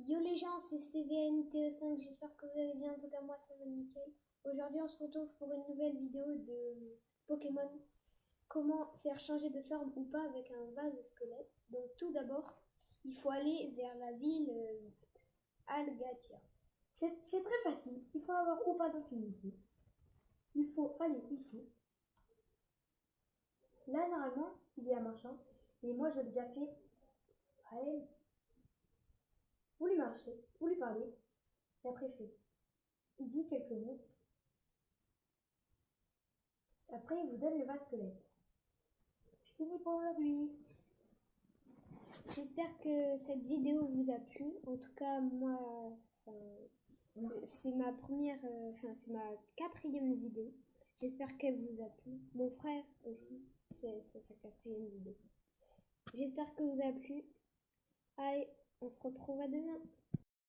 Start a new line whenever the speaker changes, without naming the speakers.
Yo les gens, c'est CVNTE5, j'espère que vous allez bien, en tout cas moi ça va nickel. Aujourd'hui on se retrouve pour une nouvelle vidéo de Pokémon. Comment faire changer de forme ou pas avec un vase squelette. Donc tout d'abord, il faut aller vers la ville Algatia.
C'est très facile. Il faut avoir ou pas d'affinité. Il faut aller ici. Là, normalement, il y a un marchand. Mais moi, je l'ai déjà fait. Allez, vous lui marchez, vous lui parlez. Et après, il dit quelques mots. Après, il vous donne le vase squelette. C'est fini pour aujourd'hui.
J'espère que cette vidéo vous a plu. En tout cas, moi, c'est ma première, c'est ma quatrième vidéo. J'espère qu'elle vous a plu. Mon frère aussi, c'est sa quatrième vidéo. J'espère que vous a plu. Allez, on se retrouve à demain.